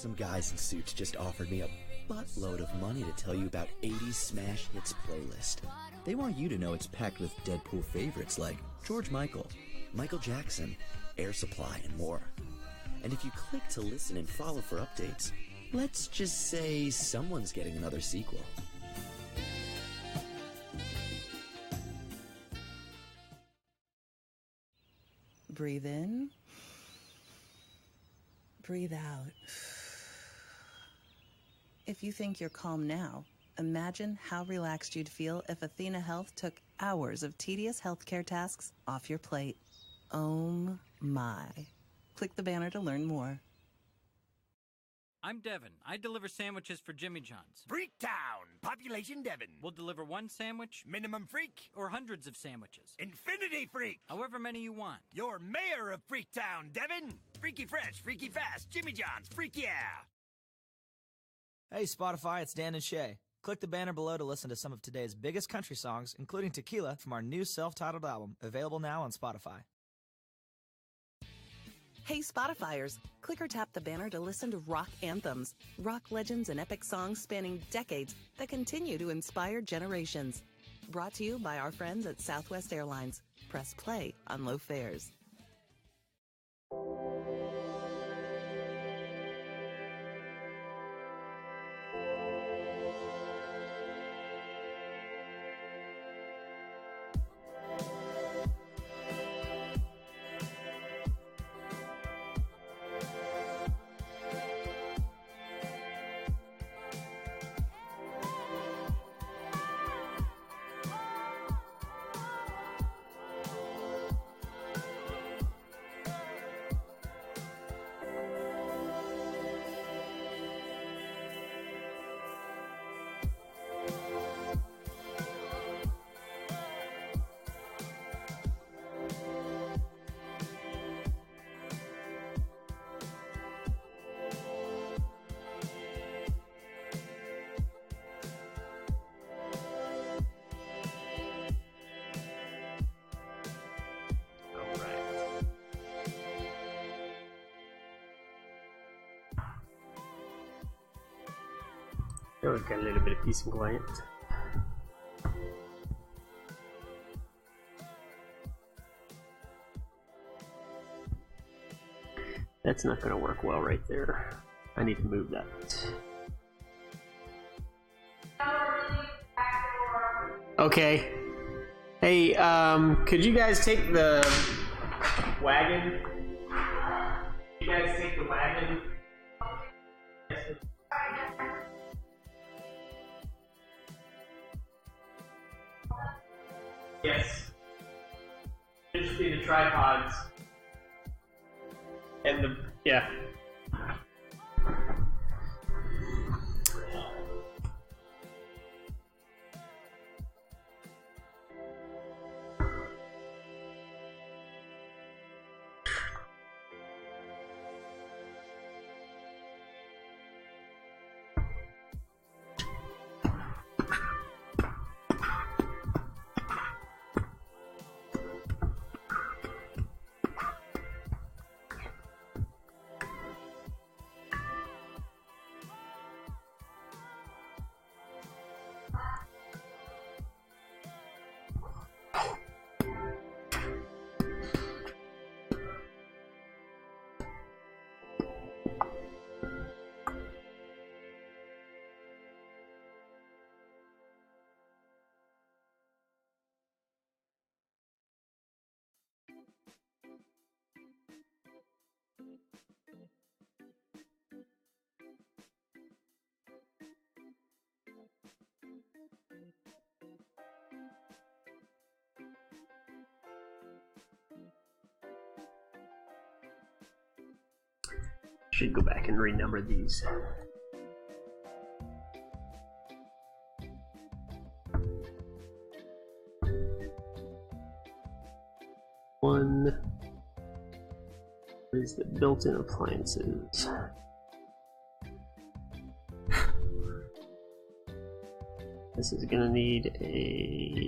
Some guys in suits just offered me a buttload of money to tell you about 80s Smash Hits playlist. They want you to know it's packed with Deadpool favorites like George Michael, Michael Jackson, Air Supply, and more. And if you click to listen and follow for updates, let's just say someone's getting another sequel. Breathe in. Breathe out. If you think you're calm now, imagine how relaxed you'd feel if Athena Health took hours of tedious healthcare tasks off your plate. Oh my. Click the banner to learn more. I'm Devin. I deliver sandwiches for Jimmy John's. Freaktown! Population Devin. We'll deliver one sandwich, Minimum freak. or hundreds of sandwiches. Infinity freak! However many you want. You're mayor of Freaktown, Devin! Freaky fresh, freaky fast, Jimmy John's, freak yeah! Hey Spotify, it's Dan and Shay. Click the banner below to listen to some of today's biggest country songs, including Tequila from our new self-titled album, available now on Spotify. Hey Spotifyers, click or tap the banner to listen to rock anthems, rock legends and epic songs spanning decades that continue to inspire generations. Brought to you by our friends at Southwest Airlines. Press play on low fares. There we got a little bit of peace and quiet. That's not going to work well right there. I need to move that. Okay. Hey, could you guys take the wagon? You guys take the wagon? Yes. Just be the tripods. And the, yeah. Should go back and renumber these. One is the built-in appliances. This is gonna need a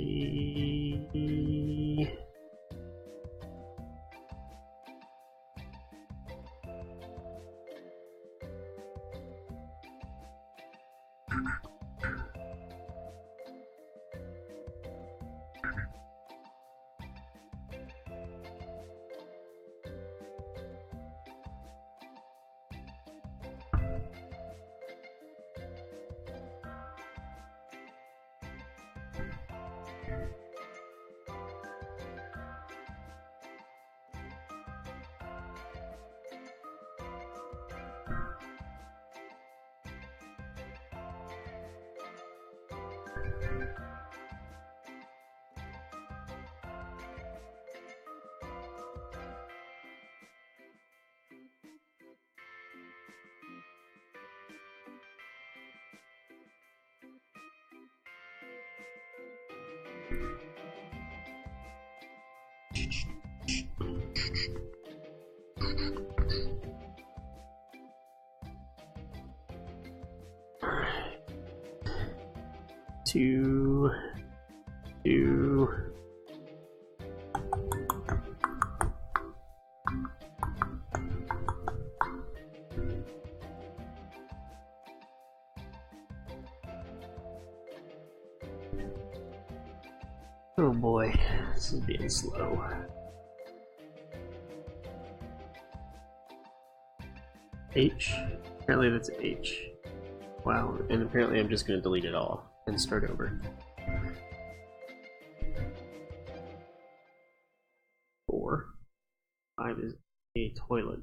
Two. Oh boy, this is being slow. H? Apparently that's H. Wow, and apparently I'm just going to delete it all and start over. 4. 5 is a toilet.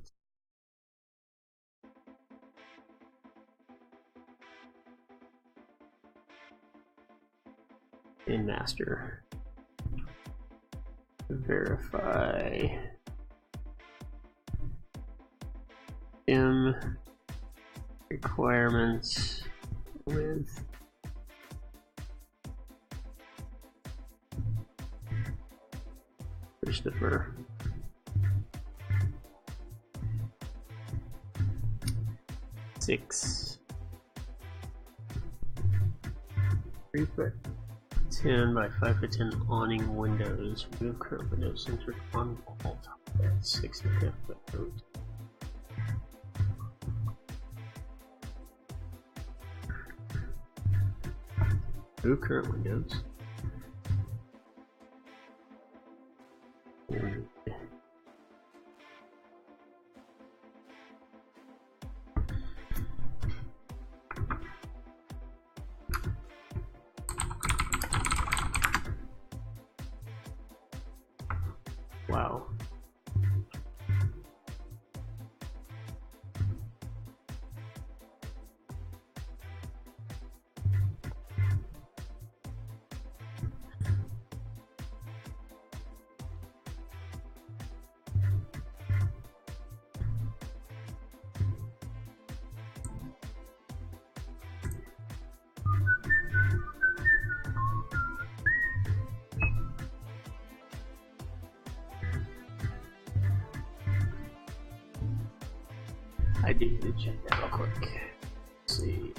In master. Verify. M requirements with Christopher. Six. 3x10 by 5x10 awning windows. Remove current windows centered on wall top. That's 6.5 foot road. Remove current windows. Wow. I do need to check that real quick. Let's see.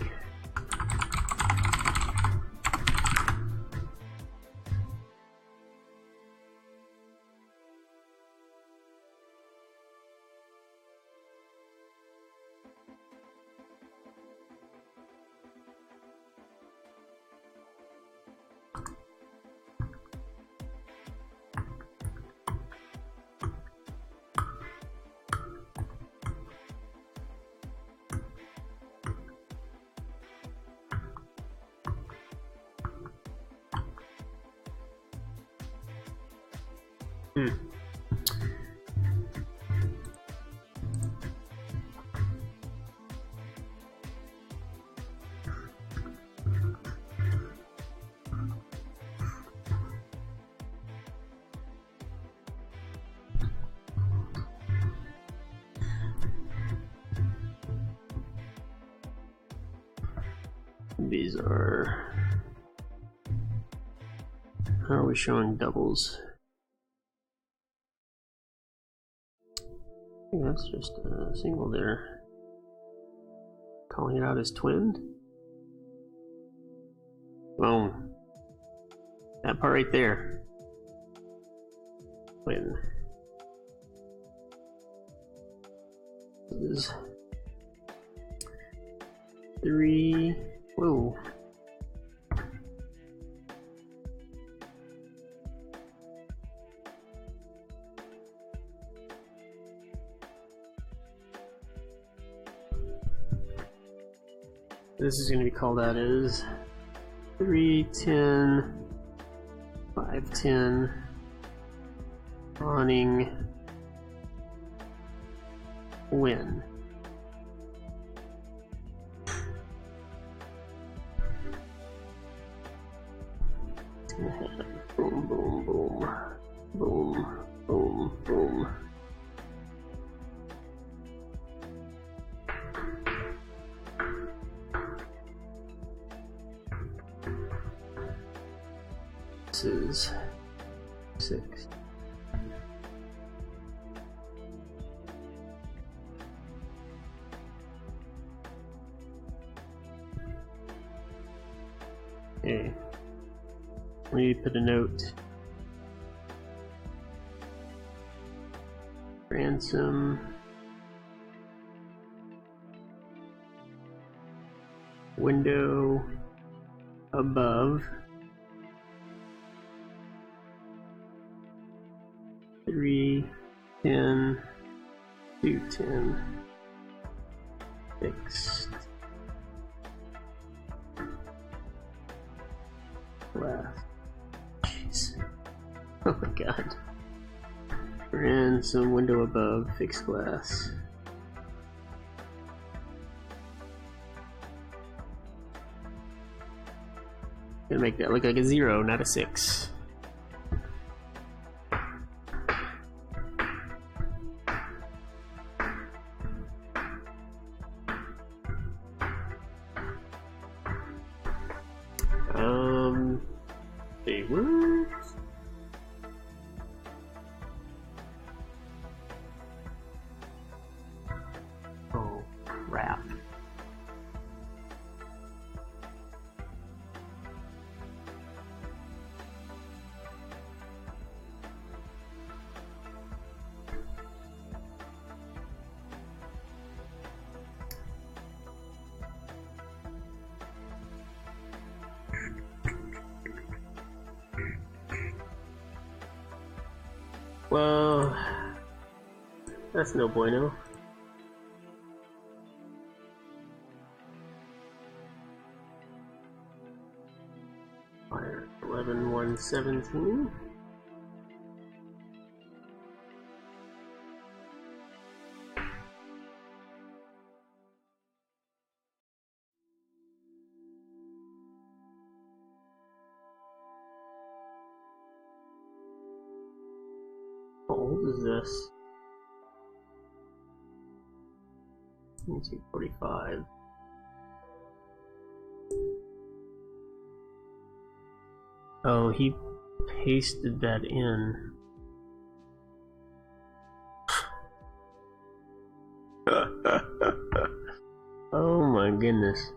These are... How are we showing doubles? I think that's just a single there. Calling it out as twinned. Boom. That part right there. Twin. This is 3. Whoa. This is going to be called out as 310 510 awning win. It's gonna have boom, boom, boom, boom, boom, boom. This is 6. Okay. We put a note. Ransom. Window above. 310 210 fixed glass. Jeez. Oh my god. And some window above fixed glass. Gonna make that look like a 0, not a 6. They were. Oh, crap. Well, that's no bueno. Fire 11-117. How old is this? 1945. Oh, he pasted that in. Oh my goodness.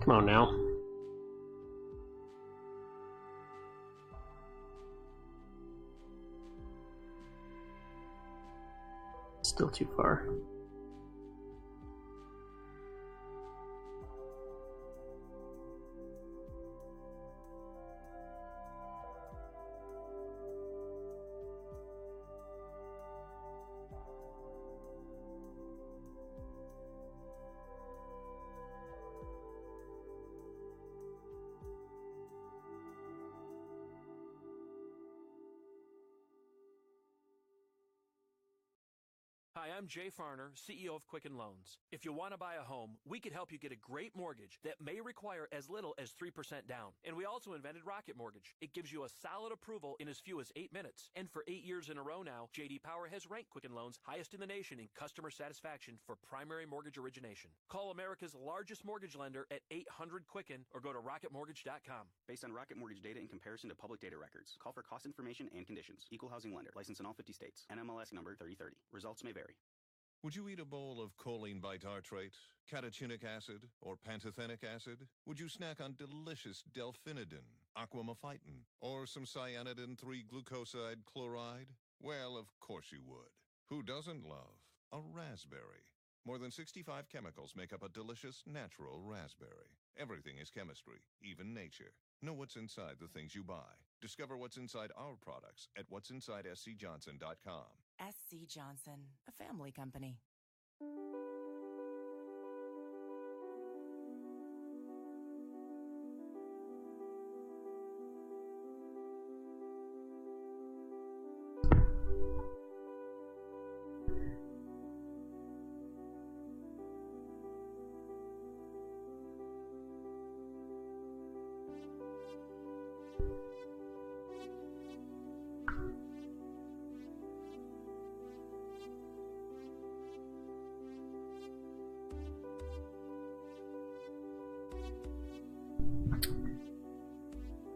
Come on now. Still too far. Hi, I'm Jay Farner, CEO of Quicken Loans. If you want to buy a home, we could help you get a great mortgage that may require as little as 3% down. And we also invented Rocket Mortgage. It gives you a solid approval in as few as 8 minutes. And for 8 years in a row now, J.D. Power has ranked Quicken Loans highest in the nation in customer satisfaction for primary mortgage origination. Call America's largest mortgage lender at 800-QUICKEN or go to rocketmortgage.com. Based on Rocket Mortgage data in comparison to public data records. Call for cost information and conditions. Equal housing lender. License in all 50 states. NMLS number 3030. Results may vary. Would you eat a bowl of choline bitartrate, catechinic acid, or pantothenic acid? Would you snack on delicious delphinidin, aquamaphytin, or some cyanidin 3-glucoside chloride? Well, of course you would. Who doesn't love a raspberry? More than 65 chemicals make up a delicious, natural raspberry. Everything is chemistry, even nature. Know what's inside the things you buy. Discover what's inside our products at what'sinsidescjohnson.com. SC Johnson, a family company.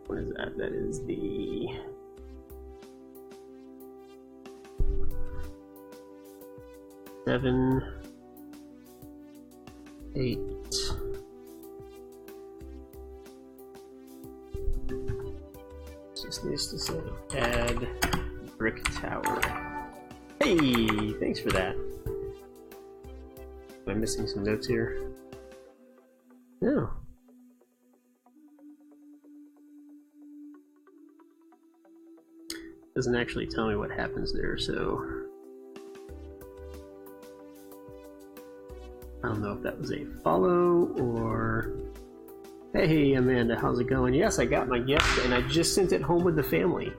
What is that? That is the seven, 8. Just needs to say add brick tower. Hey, thanks for that. Am I missing some notes here? No. Doesn't actually tell me what happens there, so I don't know if that was a follow or hey Amanda, how's it going? Yes, I got my gift and I just sent it home with the family.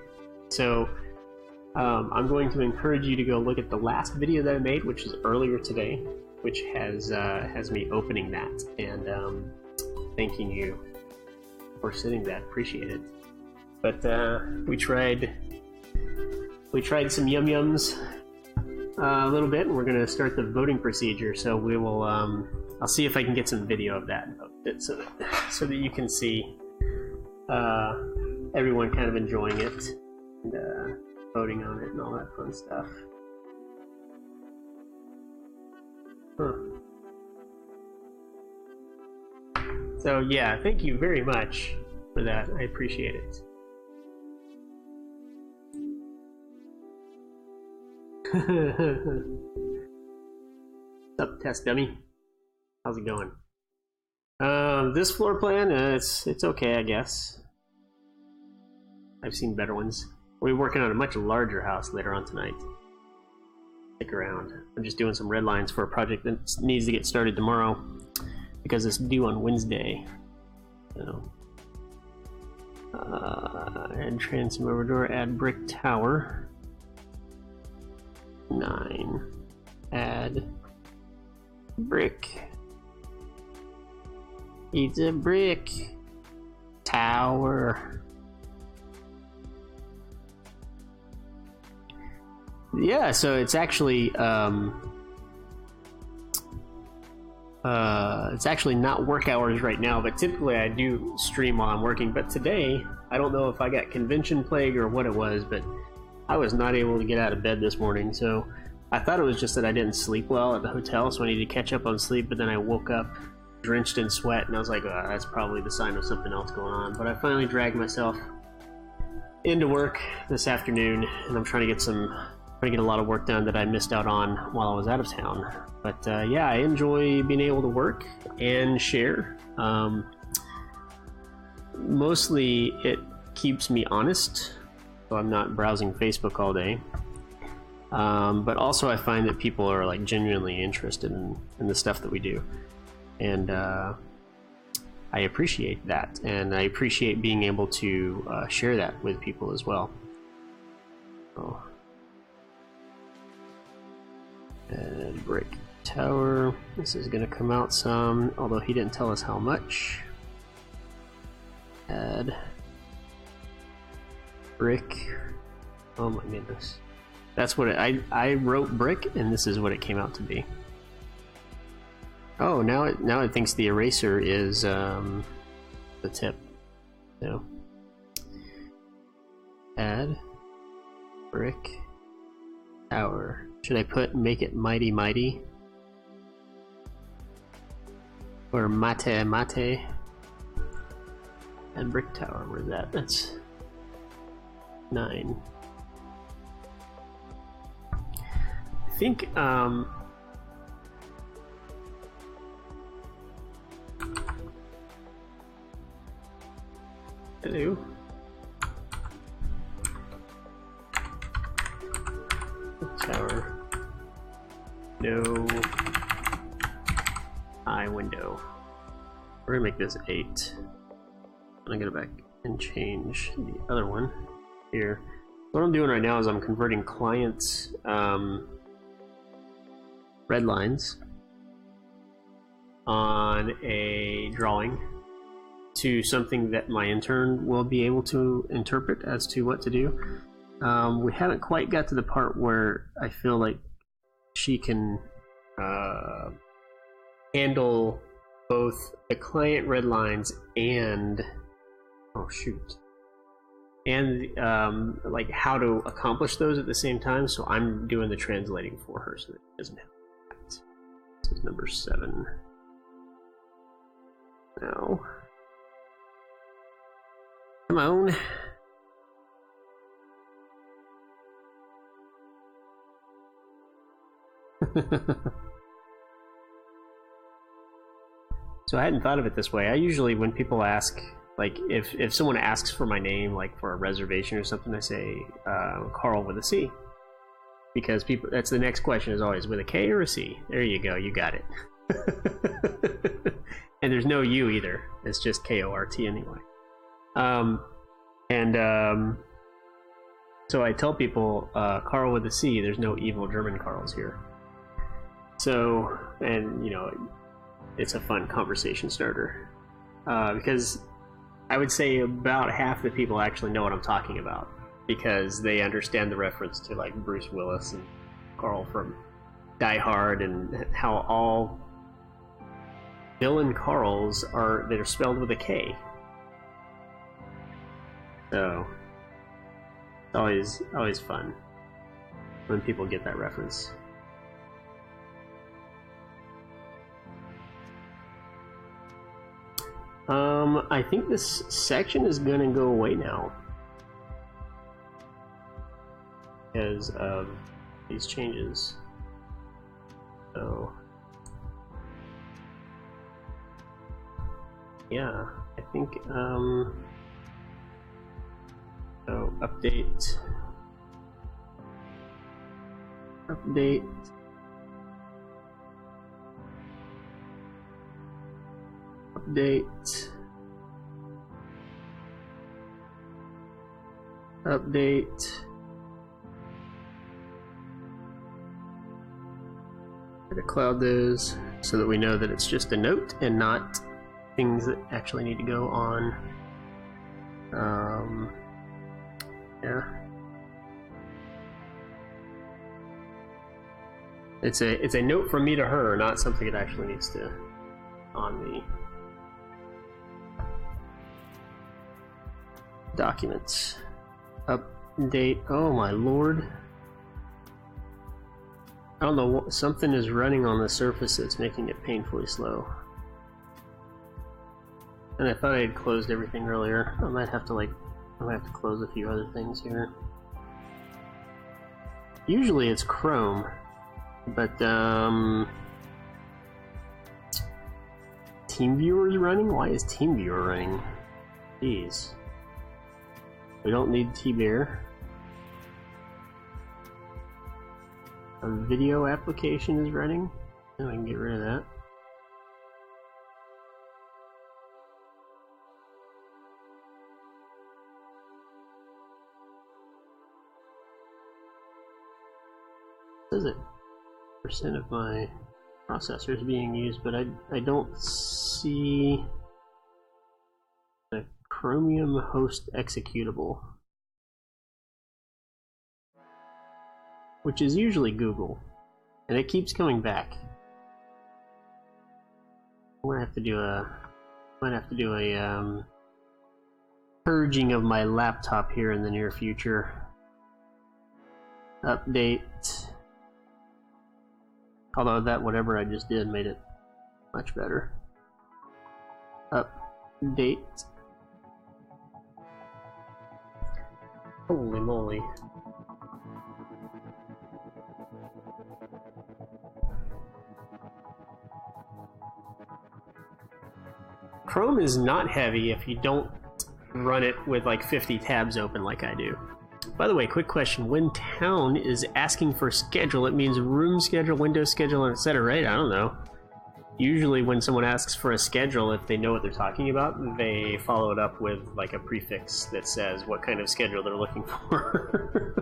So I'm going to encourage you to go look at the last video that I made, which is earlier today, which has me opening that and thanking you for sending that. Appreciate it. But we tried some yum yums a little bit, and we're going to start the voting procedure. So we will. I'll see if I can get some video of that, so that you can see everyone kind of enjoying it and voting on it and all that fun stuff. So yeah, thank you very much for that. I appreciate it. What's up, test dummy? How's it going? This floor plan, it's okay, I guess. I've seen better ones. We're working on a much larger house later on tonight. Stick around. I'm just doing some red lines for a project that needs to get started tomorrow because it's due on Wednesday. So, add transom over door, add brick tower. 9. Add brick. It's a brick tower. Yeah, so it's actually not work hours right now, but typically I do stream while I'm working. But today, I don't know if I got convention plague or what it was, but I was not able to get out of bed this morning, so I thought it was just that I didn't sleep well at the hotel, so I needed to catch up on sleep, but then I woke up drenched in sweat, and I was like, oh, that's probably the sign of something else going on. But I finally dragged myself into work this afternoon, and I'm trying to to get a lot of work done that I missed out on while I was out of town. But yeah, I enjoy being able to work and share. Mostly it keeps me honest, so I'm not browsing Facebook all day. But also I find that people are like genuinely interested in the stuff that we do. And I appreciate that, and I appreciate being able to share that with people as well. Oh. And brick tower. This is going to come out some, although he didn't tell us how much. Add brick. Oh my goodness. That's what I wrote brick, and this is what it came out to be. Oh, now it thinks the eraser is the tip. So add brick tower. Should I put make it mighty mighty? Or mate mate? And brick tower, where's that? That's 9. I think hello. Tower. No eye window. We're gonna make this 8. I'm gonna go back and change the other one here. What I'm doing right now is I'm converting clients' red lines on a drawing to something that my intern will be able to interpret as to what to do. We haven't quite got to the part where I feel like she can handle both the client red lines and like how to accomplish those at the same time. So I'm doing the translating for her so that she doesn't have that. This is number 7. Now, come on. So I hadn't thought of it this way. I usually, when people ask, like if someone asks for my name, like for a reservation or something, I say Carl with a C, because people, that's the next question is always with a K or a C. There you go, you got it. And there's no U either. It's just K-O-R-T anyway. So I tell people Carl with a C. There's no evil German Carls here. So, and you know, it's a fun conversation starter because I would say about half the people actually know what I'm talking about because they understand the reference to like Bruce Willis and Carl from Die Hard and how all villain Carls are, they're spelled with a K. So it's always fun when people get that reference. I think this section is gonna go away now because of these changes. So yeah, I think so update to cloud those so that we know that it's just a note and not things that actually need to go on. Yeah, it's a note from me to her, not something it actually needs to on the documents. Update. Oh my lord. I don't know, something is running on the surface that's making it painfully slow. And I thought I had closed everything earlier. I might have to close a few other things here. Usually it's Chrome, but TeamViewer is running? Why is TeamViewer running? Jeez. We don't need TBear. A video application is running. And I can get rid of that. What is it? Percent of my processor is being used, but I don't see a Chromium host executable, which is usually Google, and it keeps coming back. I'm gonna have to do a purging of my laptop here in the near future. Update. Although that whatever I just did made it much better. Update. Holy moly. Chrome is not heavy if you don't run it with like 50 tabs open like I do. By the way, quick question. When Town is asking for schedule, it means room schedule, window schedule, etc., right? I don't know. Usually when someone asks for a schedule, if they know what they're talking about, they follow it up with like a prefix that says what kind of schedule they're looking for.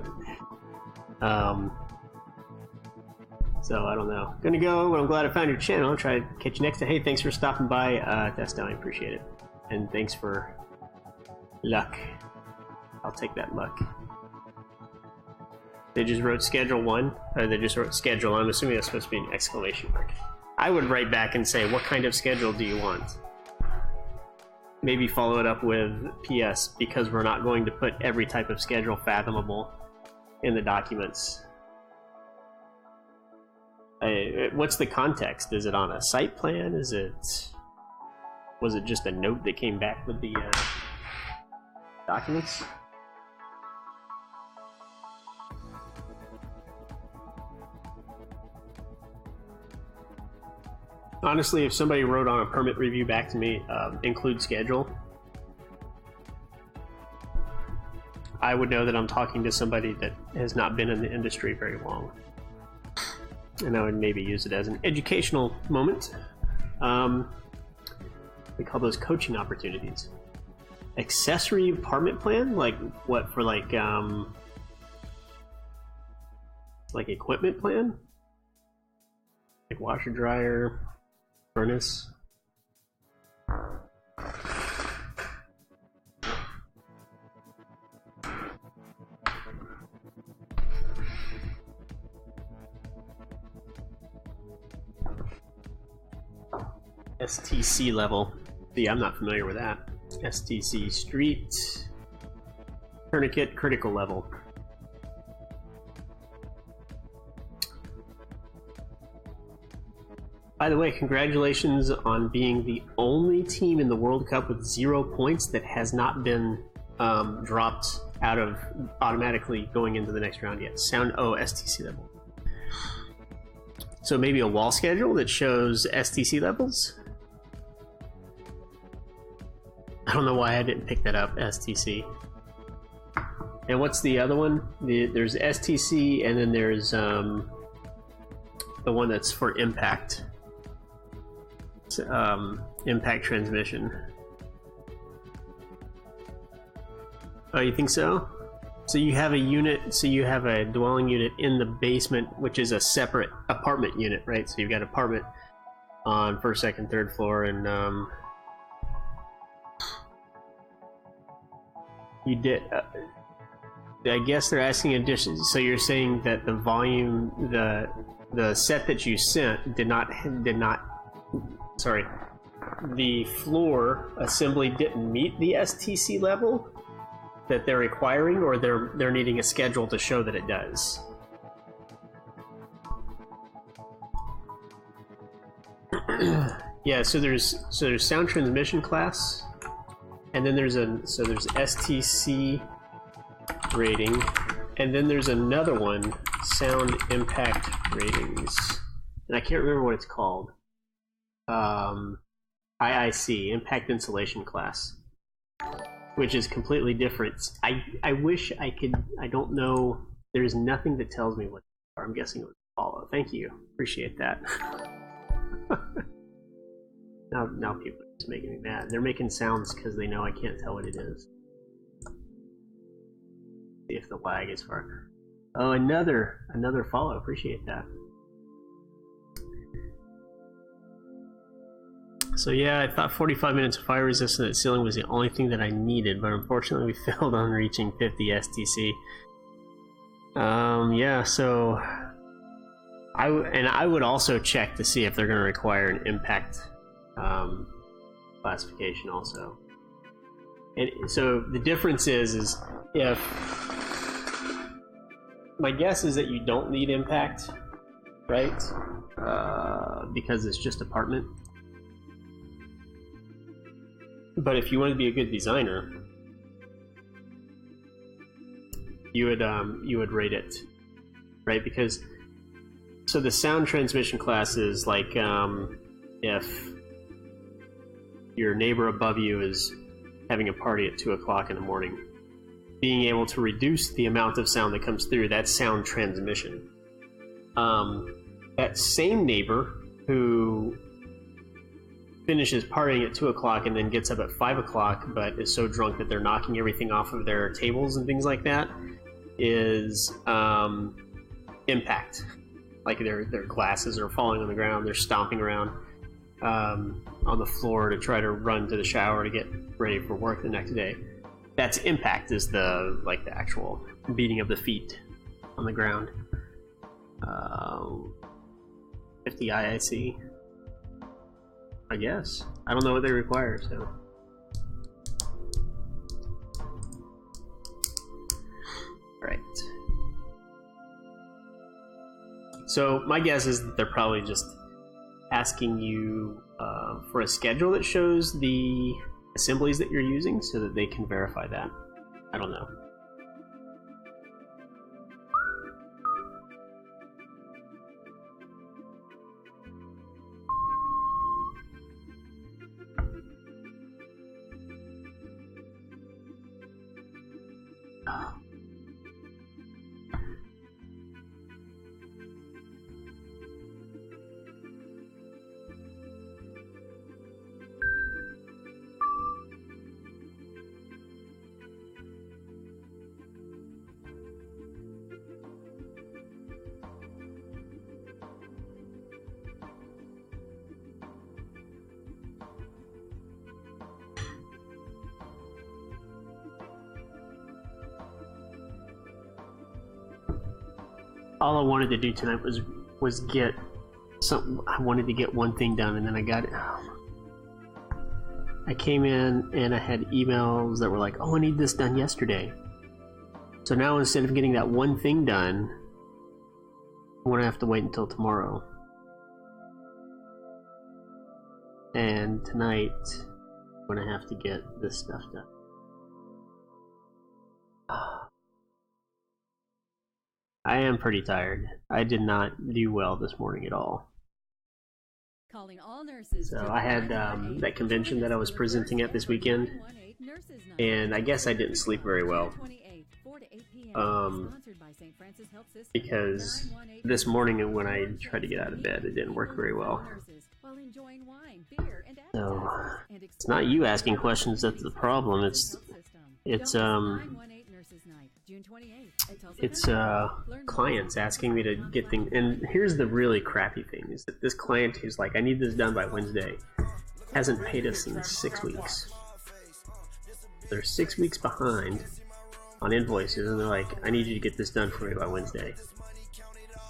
So I don't know. Gonna go, but I'm glad I found your channel. I'll try to catch you next time. Hey, thanks for stopping by, Testo. I appreciate it. And thanks for luck. I'll take that luck. They just wrote schedule 1, or they just wrote schedule. I'm assuming that's supposed to be an exclamation mark. I would write back and say, what kind of schedule do you want? Maybe follow it up with PS, because we're not going to put every type of schedule fathomable in the documents. What's the context? Is it on a site plan? Was it just a note that came back with the documents? Honestly, if somebody wrote on a permit review back to me, include schedule, I would know that I'm talking to somebody that has not been in the industry very long. And I would maybe use it as an educational moment. We call those coaching opportunities. Accessory apartment plan? Like what, for like equipment plan? Like washer, dryer, furnace. STC level. See, I'm not familiar with that. STC street. Tourniquet critical level. By the way, congratulations on being the only team in the World Cup with 0 points that has not been dropped out of automatically going into the next round yet. STC level. So maybe a wall schedule that shows STC levels? I don't know why I didn't pick that up, STC. And what's the other one? There's STC, and then there's the one that's for impact. Impact transmission. Oh, you think so? So you have a unit, so you have a dwelling unit in the basement, which is a separate apartment unit, right? So you've got apartment on first, second, third floor, and you did. I guess they're asking additions. So you're saying that the volume, the set that you sent did not. Sorry, the floor assembly didn't meet the STC level that they're requiring, or they're needing a schedule to show that it does. Yeah, so there's sound transmission class, and then there's STC rating, and then there's another one sound impact ratings, and I can't remember what it's called. IIC, Impact Insulation Class, which is completely different. I wish I could. I don't know. There's nothing that tells me what they are. I'm guessing it would follow. Thank you. Appreciate that. Now people are just making me mad. They're making sounds because they know I can't tell what it is. See if the lag is far. Oh, another follow. Appreciate that. So yeah, I thought 45 minutes of fire resistant ceiling was the only thing that I needed, but unfortunately we failed on reaching 50 STC. Yeah, so I would also check to see if they're going to require an impact classification also. And so the difference is if my guess is that you don't need impact, right? Because it's just apartment. But if you want to be a good designer, you would rate it, right? Because so the sound transmission class is like if your neighbor above you is having a party at 2 o'clock in the morning, being able to reduce the amount of sound that comes through, that's sound transmission. That same neighbor who finishes partying at 2 o'clock and then gets up at 5 o'clock but is so drunk that they're knocking everything off of their tables and things like that is impact. Like their glasses are falling on the ground, they're stomping around on the floor to try to run to the shower to get ready for work the next day. That's impact, is the actual beating of the feet on the ground. 50 IIC, I guess. I don't know what they require, so. Right. So my guess is that they're probably just asking you for a schedule that shows the assemblies that you're using so that they can verify that. I don't know. All I wanted to do tonight was get something. I wanted to get one thing done, and then I got it. I came in and I had emails that were like, "Oh, I need this done yesterday." So now instead of getting that one thing done, I'm gonna have to wait until tomorrow. And tonight, I'm gonna have to get this stuff done. I am pretty tired. I did not do well this morning at all. Calling all nurses. So I had that convention that I was presenting at this weekend, and I guess I didn't sleep very well. Because this morning when I tried to get out of bed, it didn't work very well. So it's not you asking questions that's the problem. It's clients asking me to get things. And here's the really crappy thing, is that this client who's like, I need this done by Wednesday, hasn't paid us in 6 weeks. They're 6 weeks behind on invoices, and they're like, I need you to get this done for me by Wednesday.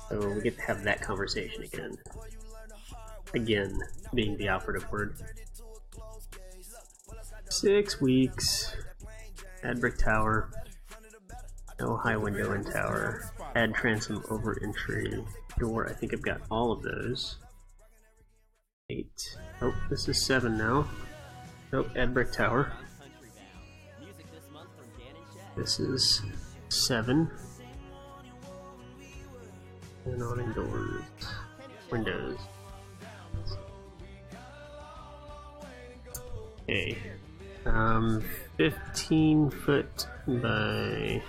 So we get to have that conversation again. Again, being the operative word. 6 weeks. Add brick tower. No high window in tower. Add transom over entry door. I think I've got all of those. 8. Oh, this is 7 now. Oh, add brick tower. This is 7. And awning doors. Windows. Okay. 15 foot by...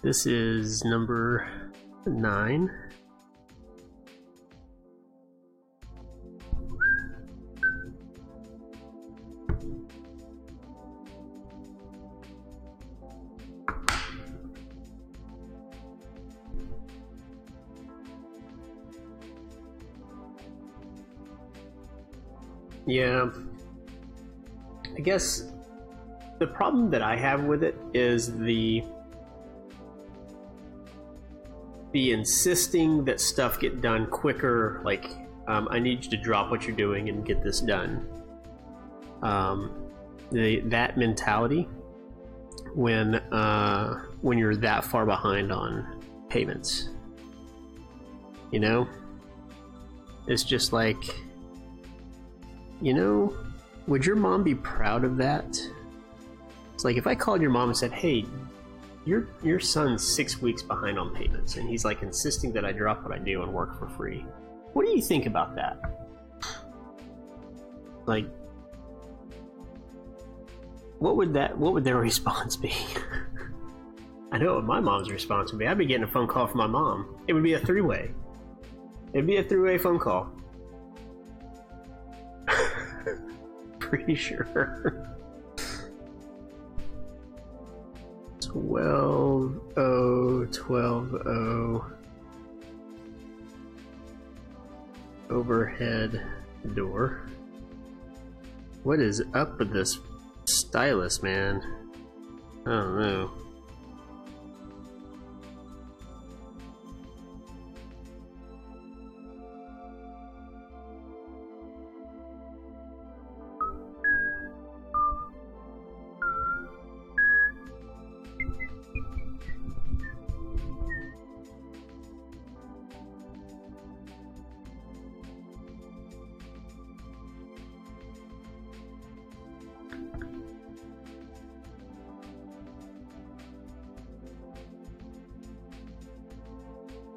This is number 9. Yeah, I guess the problem that I have with it is the insisting that stuff get done quicker, like I need you to drop what you're doing and get this done. That mentality when you're that far behind on payments, you know, it's just like, you know, would your mom be proud of that? It's like if I called your mom and said, hey, your son's 6 weeks behind on payments, and he's like insisting that I drop what I do and work for free. What do you think about that? Like, what would their response be? I know what my mom's response would be. I'd be getting a phone call from my mom. It would be a three-way. It'd be a three-way phone call. Pretty sure. 12 overhead door. What is up with this stylus, man? I don't know.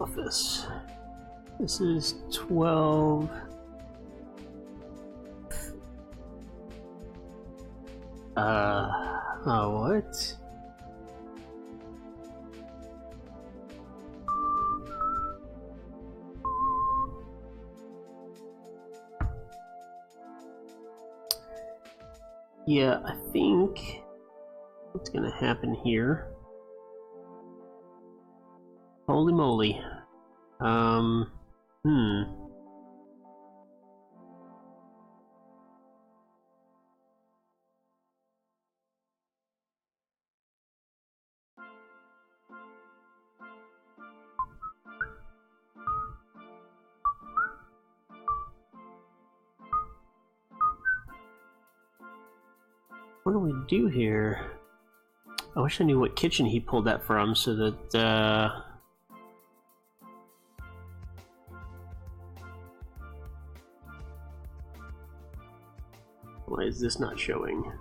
Office. This is 12. What? Yeah, I think what's gonna happen here. Holy moly. What do we do here? I wish I knew what kitchen he pulled that from so that, why is this not showing?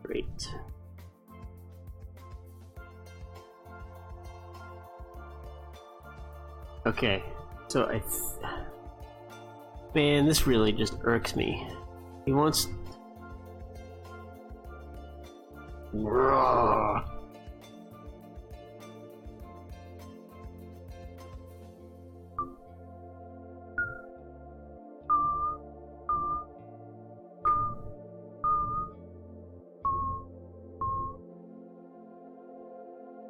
Great. Okay, so man, this really just irks me. He wants...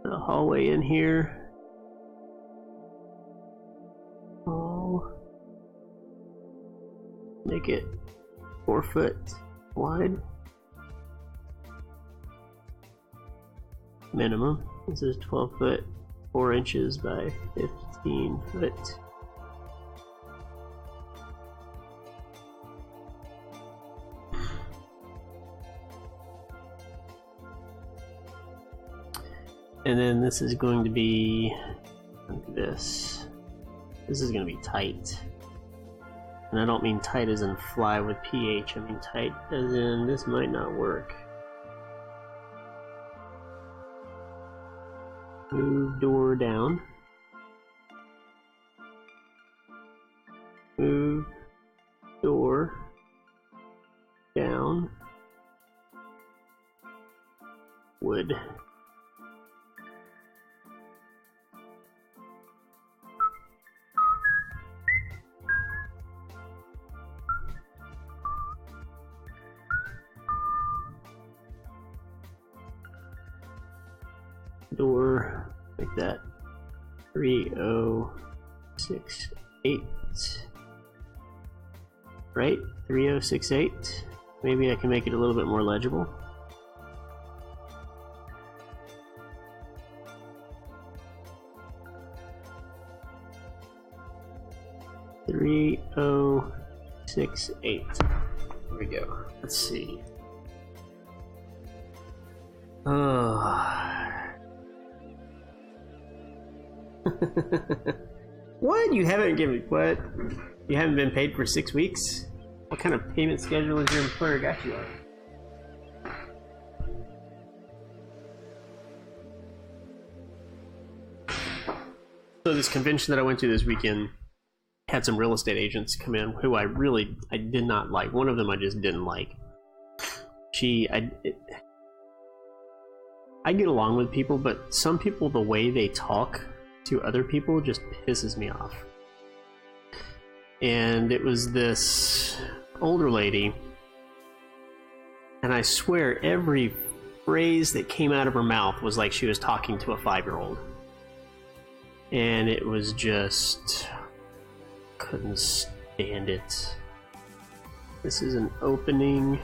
The hallway in here. Make it 4 foot wide. Minimum. This is 12 foot 4 inches by 15 foot. And then this is going to be this. This is going to be tight. And I don't mean tight as in fly with pH, I mean tight as in this might not work. Move door down. Move door down. Wood. Door like that. 3068. Right? 3068. Maybe I can make it a little bit more legible. There we go. Let's see. What? You haven't given what? You haven't been paid for 6 weeks? What kind of payment schedule has your employer got you on? So this convention that I went to this weekend had some real estate agents come in who I did not like. One of them I just didn't like. I get along with people, but some people, the way they talk to other people just pisses me off. And it was this older lady, and I swear every phrase that came out of her mouth was like she was talking to a 5-year-old. And it was just... couldn't stand it. This is an opening.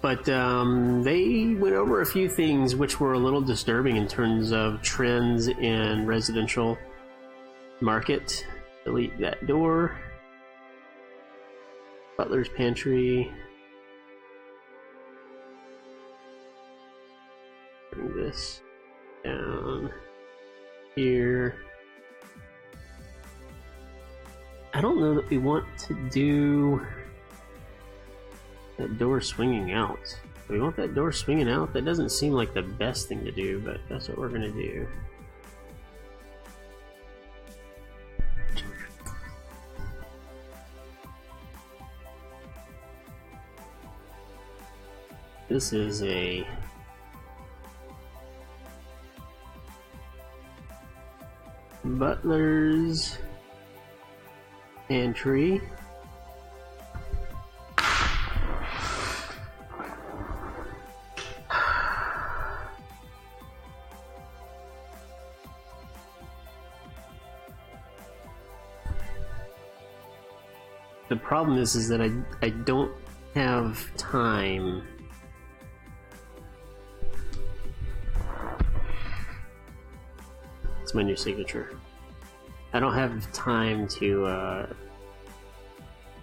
But they went over a few things which were a little disturbing in terms of trends in residential market. Delete that door. Butler's pantry. Bring this down here. I don't know that we want to do that door swinging out. Do we want that door swinging out? That doesn't seem like the best thing to do, but that's what we're gonna do. This is a Butler's pantry. The problem is that I don't have time. It's my new signature. I don't have time to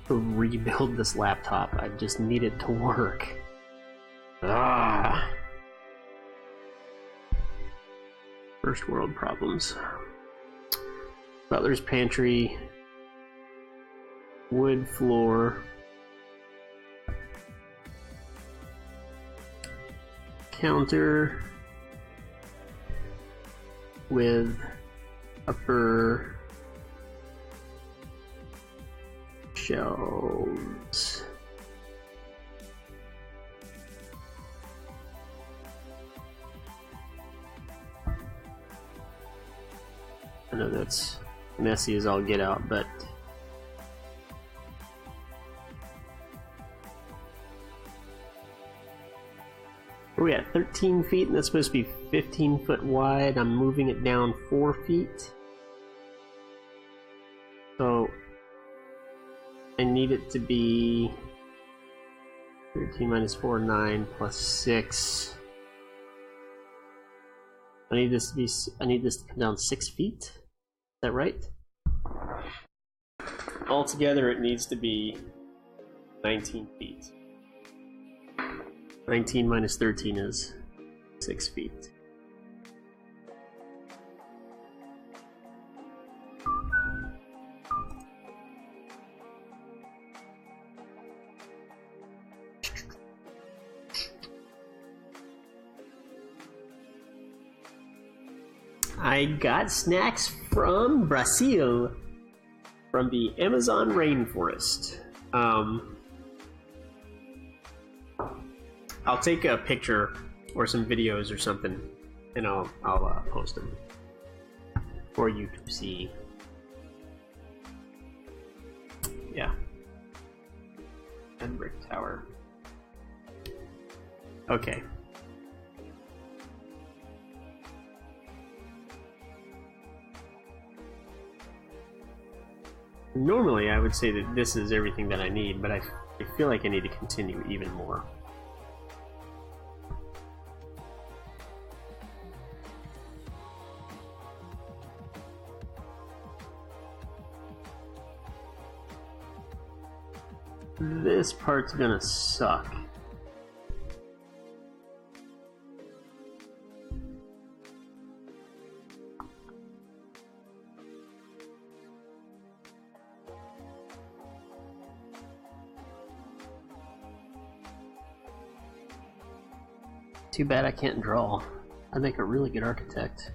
rebuild this laptop. I just need it to work. First world problems. Butler's pantry. Wood floor. Counter with upper shelves. I know that's messy as all get out, but where are we at? 13 feet, and that's supposed to be 15 foot wide. I'm moving it down 4 feet. So I need it to be 13 minus 4, 9 plus 6. I need this to come down 6 feet. Is that right? Altogether it needs to be 19 feet. 19 minus 13 is 6 feet. I got snacks from Brazil, from the Amazon rainforest. I'll take a picture or some videos or something, and I'll post them for you to see. Yeah. And brick tower. Okay. Normally, I would say that this is everything that I need, but I feel like I need to continue even more. This part's gonna suck. Too bad I can't draw. I'd make a really good architect.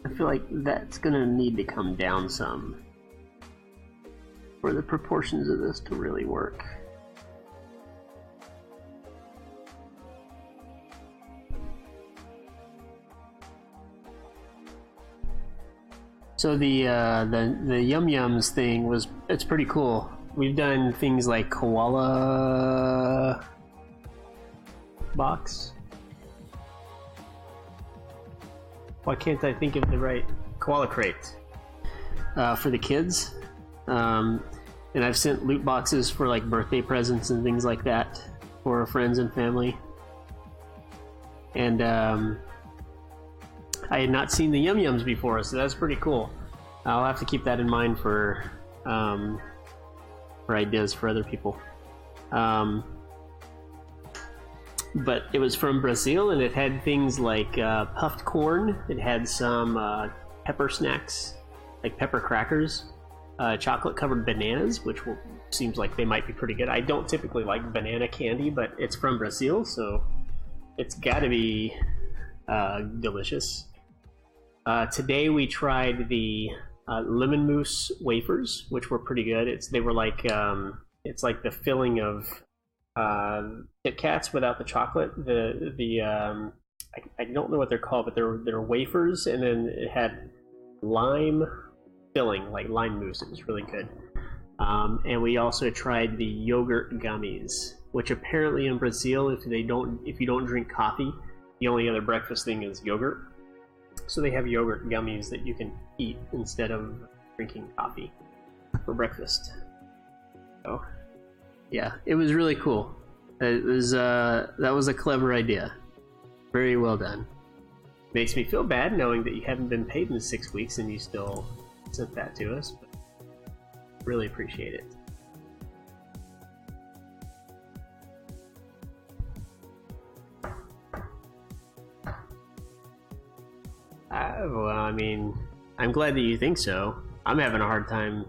I feel like that's gonna need to come down some for the proportions of this to really work. So the Yum Yums thing it's pretty cool. We've done things like koala box. Why can't I think of the right koala crate for the kids? And I've sent loot boxes for like birthday presents and things like that for friends and family. And I had not seen the Yum Yums before, so that's pretty cool. I'll have to keep that in mind for ideas for other people. But it was from Brazil, and it had things like puffed corn. It had some pepper snacks, like pepper crackers, chocolate-covered bananas, which seems like they might be pretty good. I don't typically like banana candy, but it's from Brazil, so it's got to be delicious. Today we tried the lemon mousse wafers, which were pretty good. They were like it's like the filling of Kit Kats without the chocolate. I don't know what they're called, but they're wafers, and then it had lime filling, like lime mousse. It was really good. And we also tried the yogurt gummies, which apparently in Brazil, if you don't drink coffee, the only other breakfast thing is yogurt. So they have yogurt gummies that you can eat instead of drinking coffee for breakfast. So yeah, it was really cool. That was a clever idea. Very well done. Makes me feel bad knowing that you haven't been paid in 6 weeks and you still sent that to us. But really appreciate it. Well, I mean, I'm glad that you think so. I'm having a hard time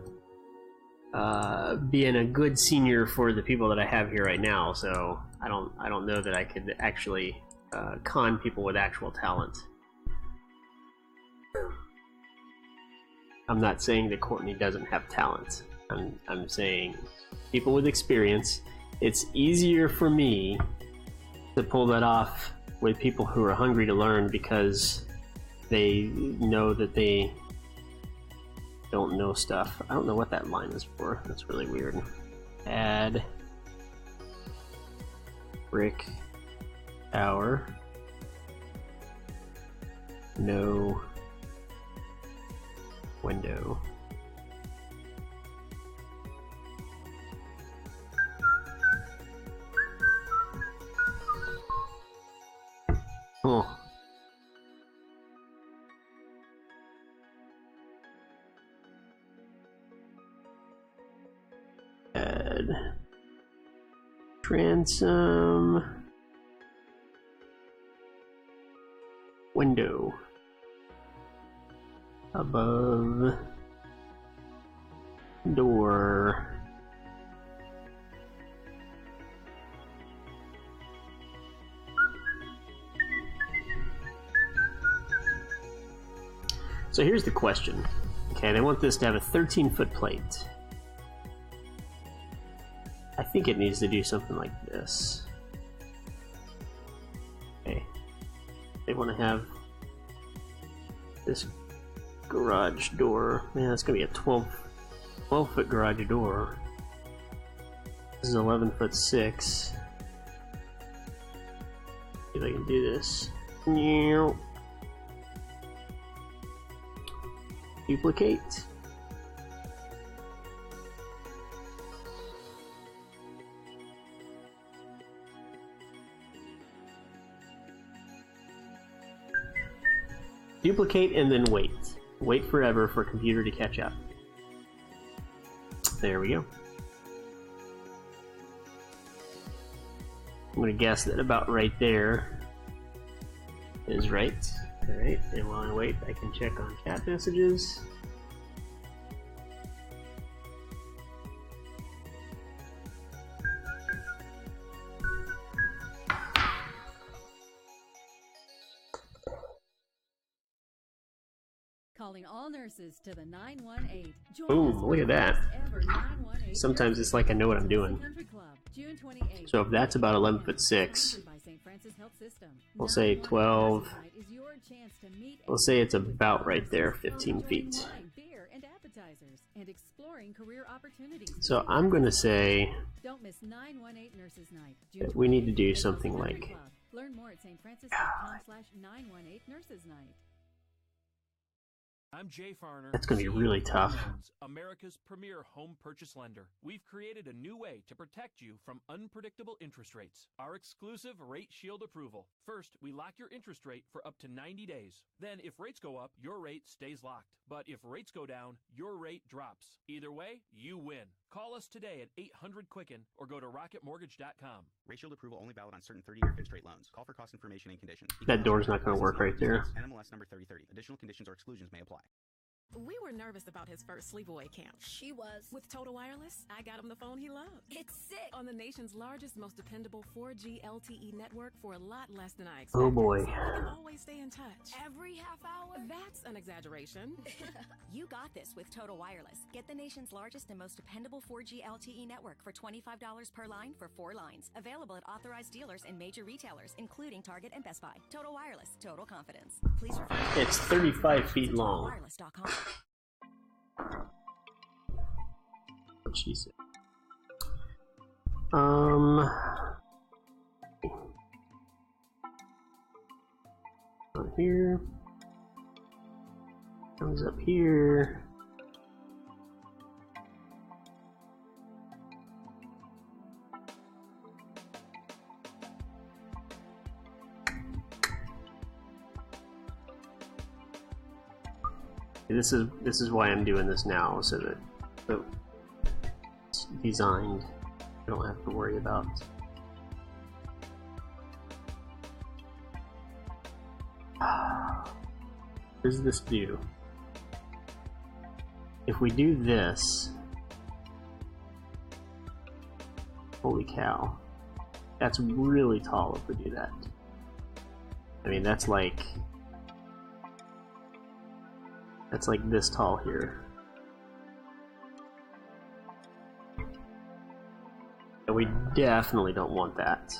being a good senior for the people that I have here right now, so I don't know that I could actually con people with actual talent. I'm not saying that Courtney doesn't have talent. I'm saying people with experience, it's easier for me to pull that off with people who are hungry to learn because they know that they don't know stuff. I don't know what that line is for. That's really weird. Add brick tower. No window. Oh. Add transom window above door. So here's the question. Okay, they want this to have a 13-foot plate. I think it needs to do something like this. Okay. They want to have this garage door. Man, that's going to be a 12-foot garage door. This is 11'6". See if I can do this. Duplicate. Duplicate and then wait. Wait forever for computer to catch up. There we go. I'm gonna guess that about right there is right. Alright, and while I wait, I can check on chat messages. Calling all nurses to the 918. Boom, look at that. Sometimes it's like I know what I'm doing. So if that's about 11'6", we'll say 12. We'll say it's about right there, 15 feet. So I'm going to say that we need to do something like... Learn more at stfrancis.com/918nursesnight. I'm Jay Farner. That's going to be really tough. America's premier home purchase lender. We've created a new way to protect you from unpredictable interest rates. Our exclusive Rate Shield approval. First, we lock your interest rate for up to 90 days. Then, if rates go up, your rate stays locked. But if rates go down, your rate drops. Either way, you win. Call us today at 800-QUICKEN or go to rocketmortgage.com. Rate Shield approval only valid on certain 30-year fixed rate loans. Call for cost information and conditions. That door's not going to work right there. NMLS number 3030. Additional conditions or exclusions may apply. We were nervous about his first sleepaway camp. She was. With Total Wireless, I got him the phone he loved. It's sick. On the nation's largest, most dependable 4G LTE network for a lot less than I expected. Oh boy. So we can always stay in touch. Every half hour? That's an exaggeration. You got this with Total Wireless. Get the nation's largest and most dependable 4G LTE network for $25 per line for 4 lines. Available at authorized dealers and major retailers, including Target and Best Buy. Total Wireless. Total confidence. Please refer to It's 35 feet long. TotalWireless.com. What she said. On here. Comes up here. This is why I'm doing this now, so that it's designed. I don't have to worry about. What does this do? If we do this, holy cow, that's really tall if we do that. that's like this tall here. And we definitely don't want that.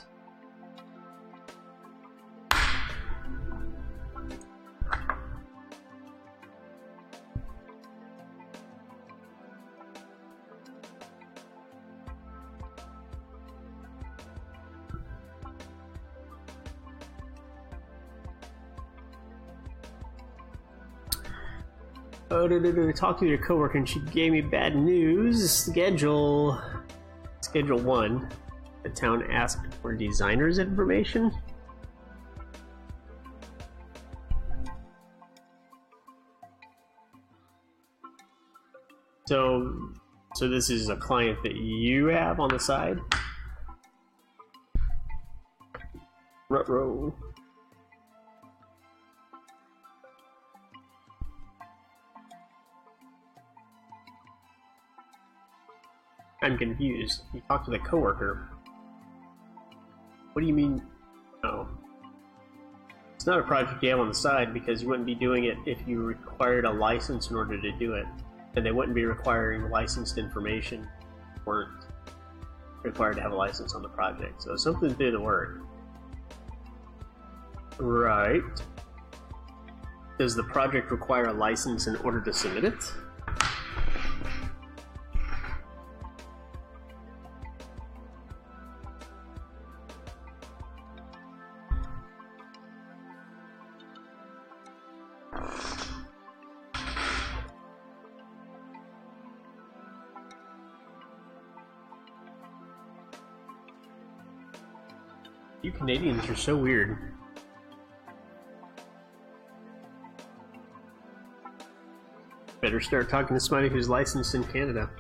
Talk to your coworker and she gave me bad news. Schedule 1. The town asked for designer's information. So this is a client that you have on the side? Ruh-roh. I'm confused. You talked to the coworker. What do you mean? No. It's not a project you have on the side because you wouldn't be doing it if you required a license in order to do it. And they wouldn't be requiring licensed information. Weren't required to have a license on the project. So something through the work. Right. Does the project require a license in order to submit it? You Canadians are so weird. Better start talking to somebody who's licensed in Canada.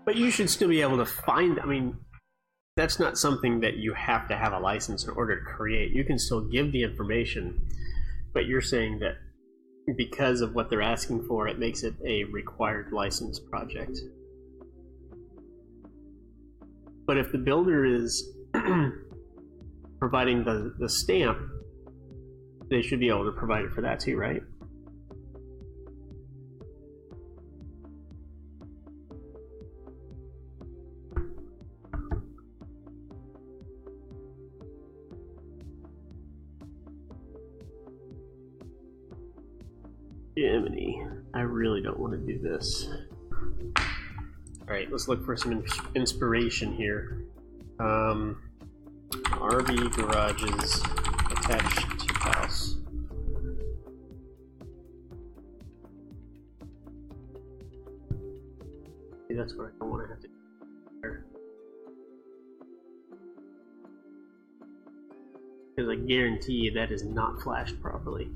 But you should still be able to find, I mean, that's not something that you have to have a license in order to create. You can still give the information, but you're saying that because of what they're asking for, it makes it a required license project. But if the builder is providing the stamp, they should be able to provide it for that too, right? Jiminy, I really don't want to do this. Alright, let's look for some inspiration here. RV garages attached to house. See, that's what I don't want to have to do there. Because I guarantee you that is not flashed properly.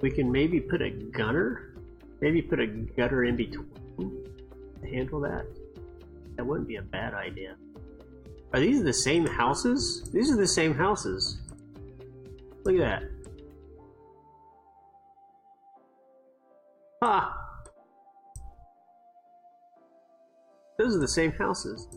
We can maybe put a gutter? Maybe put a gutter in between to handle that? That wouldn't be a bad idea. Are these the same houses? These are the same houses. Look at that. Ha! Those are the same houses.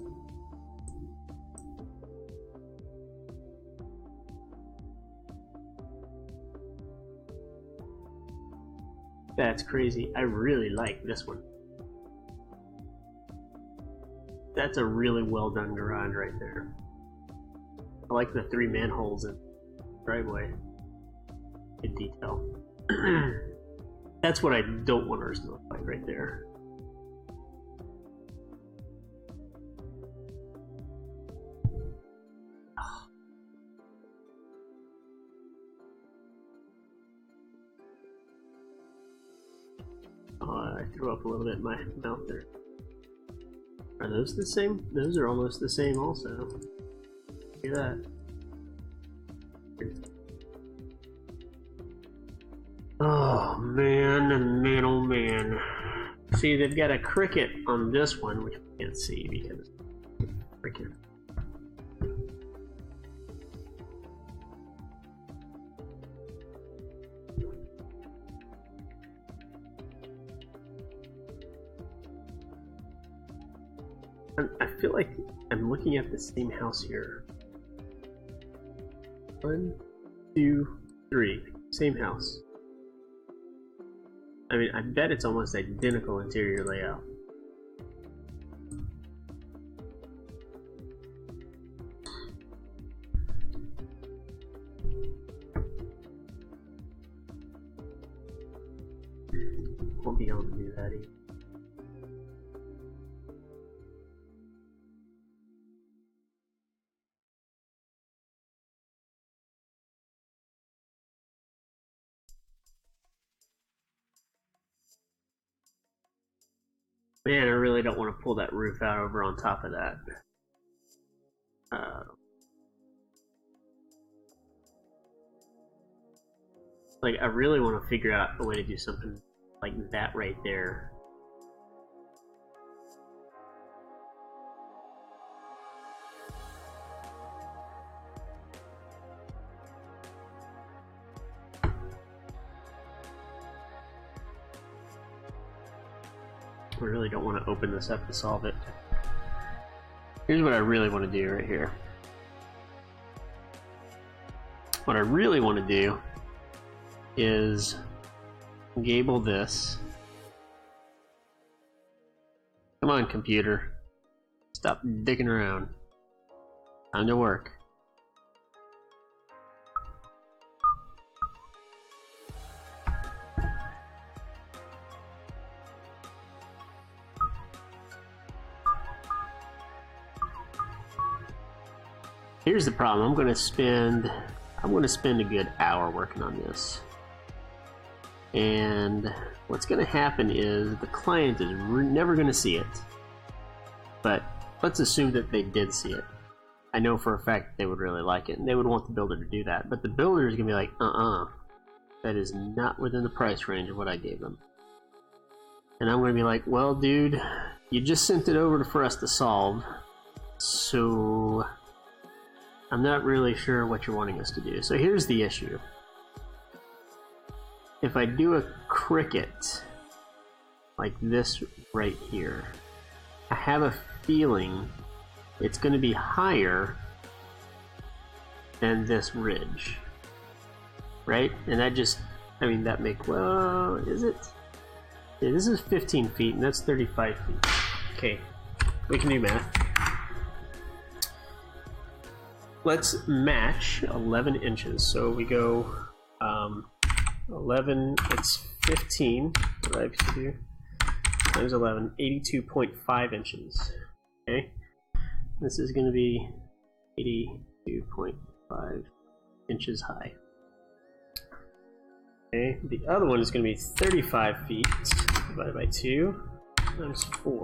That's crazy. I really like this one. That's a really well done garage right there. I like the 3 manholes in the driveway. Good detail. That's what I don't want ours to look like right there. I threw up a little bit in my mouth there. Are those the same? Those are almost the same also. Look at that. Oh man, oh man. See, they've got a cricket on this one, which we can't see because it's cricket. I feel like I'm looking at the same house here. 1, 2, 3. Same house. I mean, I bet it's almost identical interior layout. Won't be able to do that either. Man, I really don't want to pull that roof out over on top of that. Like, I really want to figure out a way to do something like that right there. I really don't want to open this up to solve it. Here's what I really want to do right here. What I really want to do is gable this. Come on, computer. Stop dicking around. Time to work. Here's the problem. I'm gonna spend a good hour working on this. And what's gonna happen is the client is never gonna see it. But let's assume that they did see it. I know for a fact they would really like it, and they would want the builder to do that. But the builder is gonna be like, that is not within the price range of what I gave them. And I'm gonna be like, well, dude, you just sent it over for us to solve, so I'm not really sure what you're wanting us to do. So here's the issue. If I do a cricket like this right here, I have a feeling it's going to be higher than this ridge, right? And that just, I mean, that well, is it? Yeah, this is 15 feet and that's 35 feet. Okay, we can do math. Let's match 11 inches. So we go 11, it's 15, what I have to do, times 11, 82.5 inches. Okay, this is going to be 82.5 inches high. Okay, the other one is going to be 35 feet divided by 2 times 4.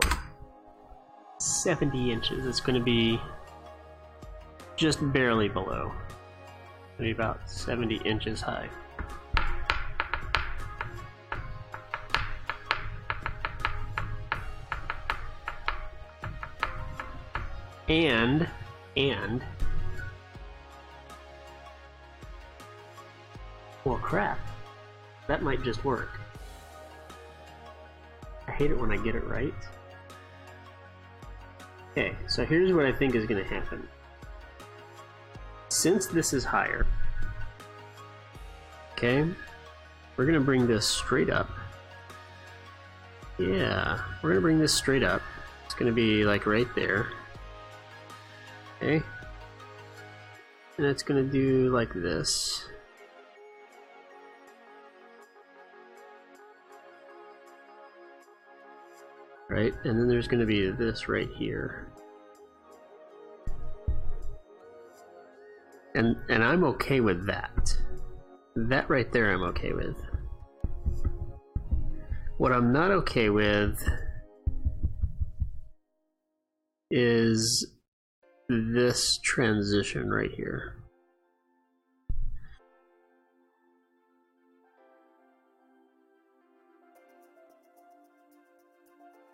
70 inches. It's going to be just barely below. Maybe about 70 inches high. And well, crap, that might just work. I hate it when I get it right. Okay, so here's what I think is going to happen. Since this is higher, okay, we're going to bring this straight up. Yeah, we're going to bring this straight up. It's going to be like right there. Okay, and it's going to do like this. Right, and then there's going to be this right here. And I'm okay with that. That right there I'm okay with. What I'm not okay with is this transition right here.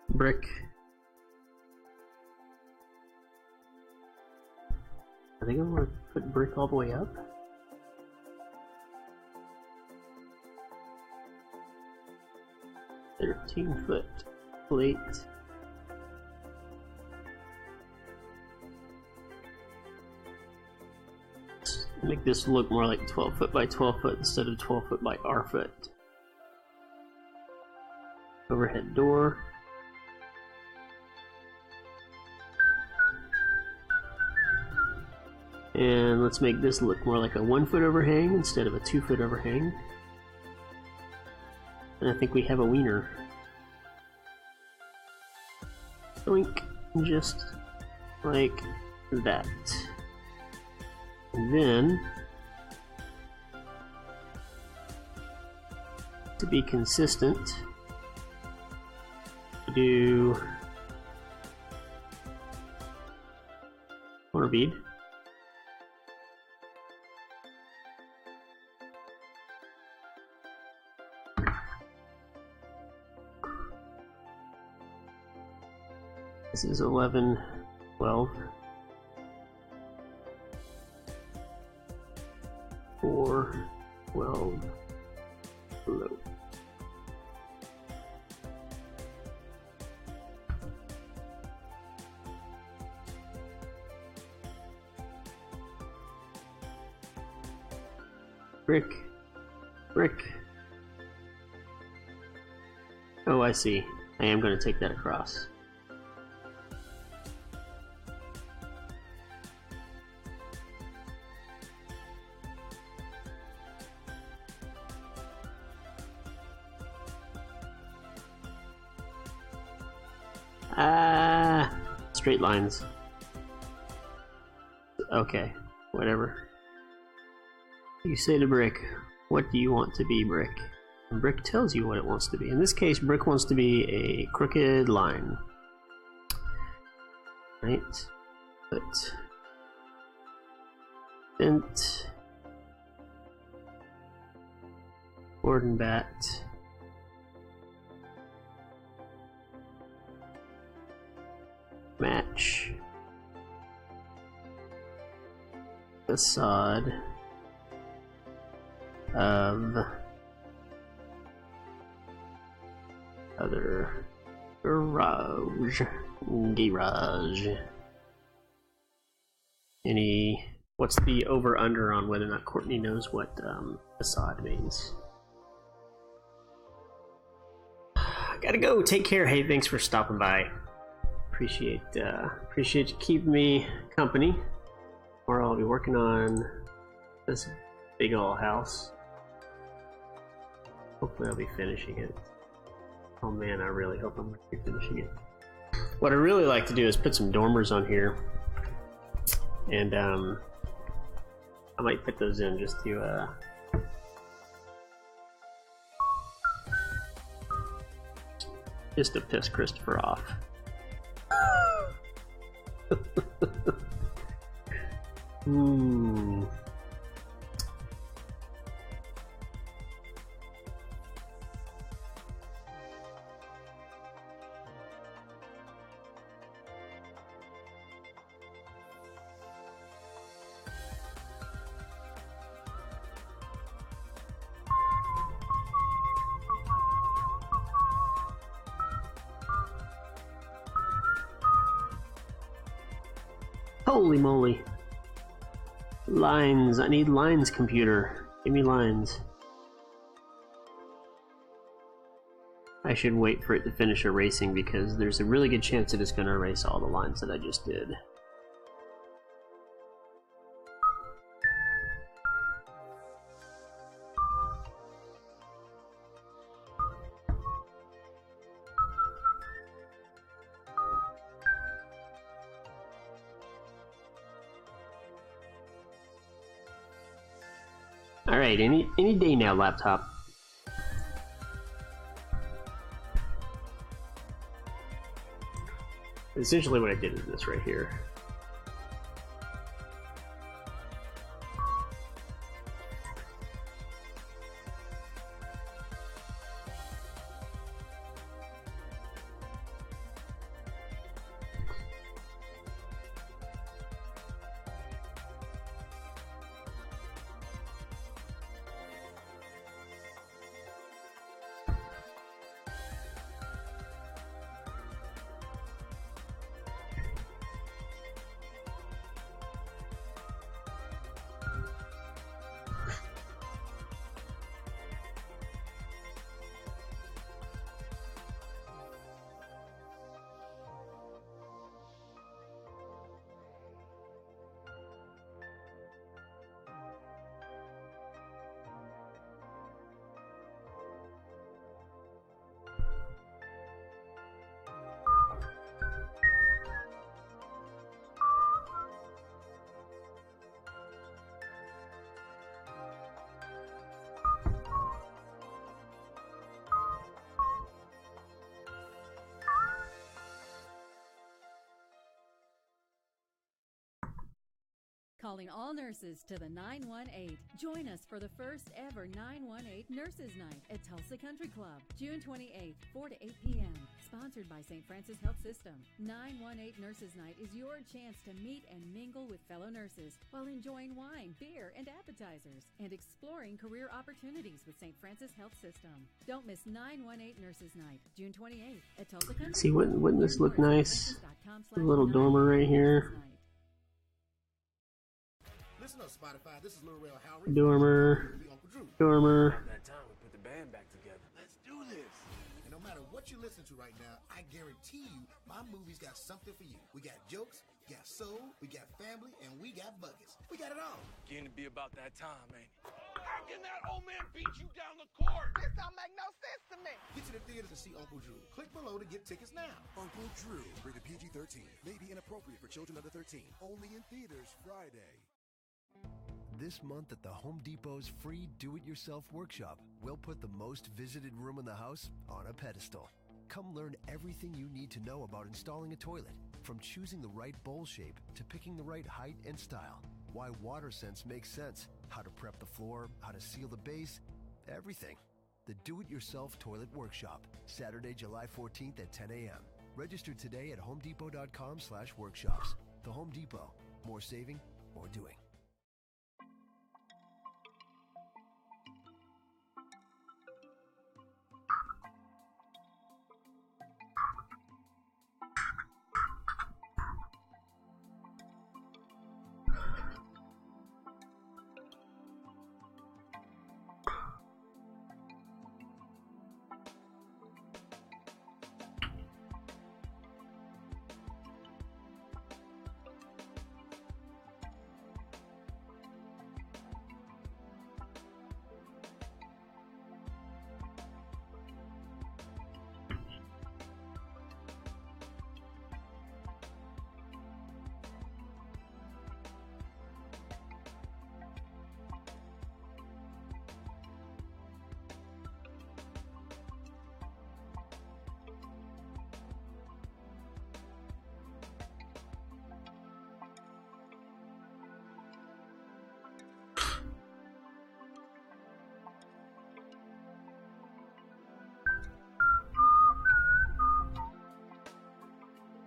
Brick. I think I'm going to put brick all the way up. "13-foot plate Make this look more like 12 foot by 12 foot instead of 12 foot by R foot. Overhead door. And let's make this look more like a 1 foot overhang instead of a 2 foot overhang. And I think we have a wiener. Doink, just like that. And then, to be consistent, do corner bead. This is 11, 12, 4, 12, below. Brick, brick. Oh, I see. I am going to take that across. Straight lines. Okay, whatever. You say to brick, what do you want to be, brick? And brick tells you what it wants to be. In this case, brick wants to be a crooked line. Right? But bent, forward and back. Match facade of other garage. What's the over under on whether or not Courtney knows what facade means? Gotta go. Take care. Hey, thanks for stopping by. Appreciate you keeping me company. Or I'll be working on this big ol' house. Hopefully I'll be finishing it. Oh man, I really hope I'm going to be finishing it. What I really like to do is put some dormers on here. And I might put those in just to piss Christopher off. Holy moly. Lines. I need lines, computer. Give me lines. I should wait for it to finish erasing because there's a really good chance that it's going to erase all the lines that I just did. Alright, any day now, laptop. Essentially what I did is this right here. Calling all nurses to the 918. Join us for the first ever 918 Nurses Night at Tulsa Country Club, June 28th, 4 to 8 p.m. Sponsored by St. Francis Health System. 918 Nurses Night is your chance to meet and mingle with fellow nurses while enjoying wine, beer, and appetizers, and exploring career opportunities with St. Francis Health System. Don't miss 918 Nurses Night, June 28th at Tulsa Country Club. See, wouldn't this look nice? A little dormer right here. Listen up, Spotify. This is Lil Rel Howard. Dormer. Dormer. That time we put the band back together. Let's do this. And no matter what you listen to right now, I guarantee you my movie's got something for you. We got jokes, we got soul, we got family, and we got buckets. We got it all. Getting to be about that time, ain't it? How can that old man beat you down the court? This don't make no sense to me. Get to the theater to see Uncle Drew. Click below to get tickets now. Uncle Drew, rated PG-13. May be inappropriate for children under 13. Only in theaters Friday. This month at the Home Depot's free do-it-yourself workshop, we'll put the most visited room in the house on a pedestal. Come learn everything you need to know about installing a toilet, from choosing the right bowl shape to picking the right height and style, why water sense makes sense, how to prep the floor, how to seal the base, everything. The Do-It-Yourself Toilet Workshop, Saturday, July 14th at 10 a.m. Register today at homedepot.com/workshops. The Home Depot. More saving, more doing.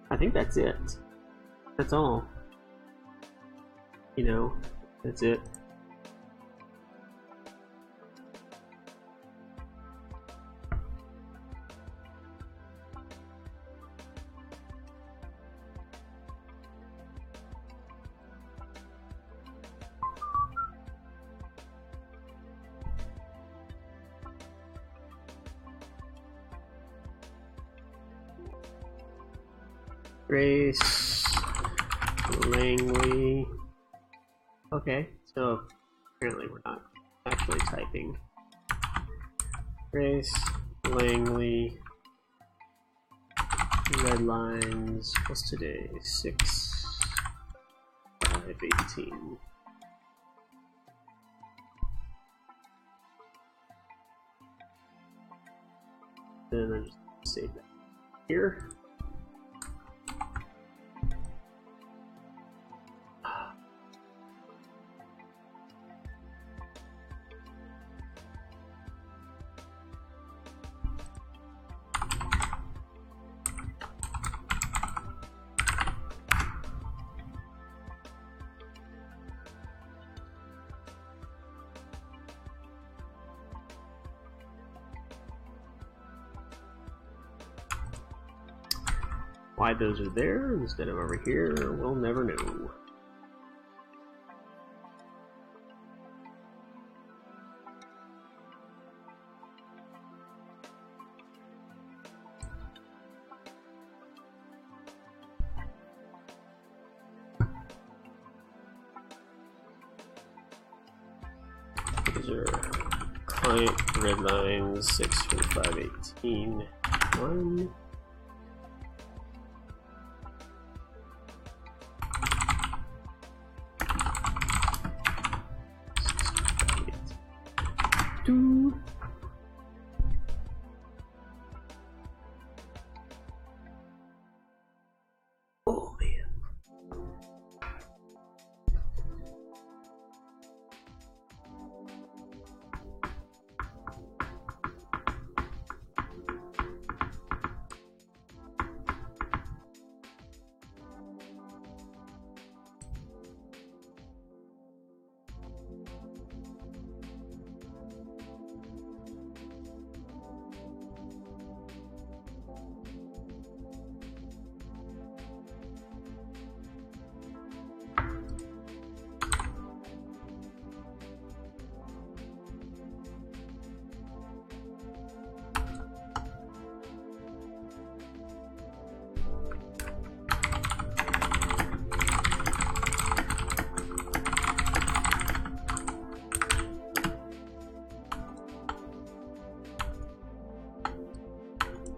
I think that's it. That's all. You know, that's it. Grace Langley. Okay, so apparently we're not actually typing. Grace Langley. Red lines. What's today? 6/5/18. Then I just save that here. Why those are there instead of over here, we'll never know. These are client red lines 6/5/18. 1. Oh man.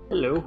Hello.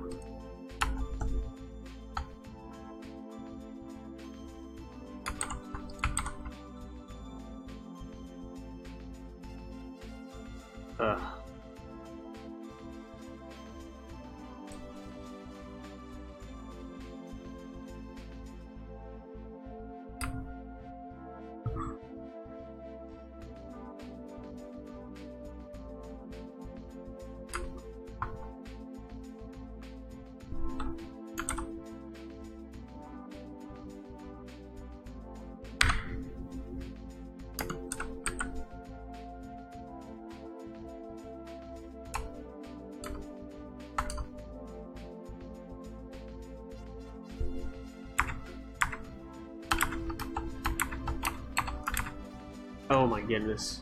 Oh my goodness.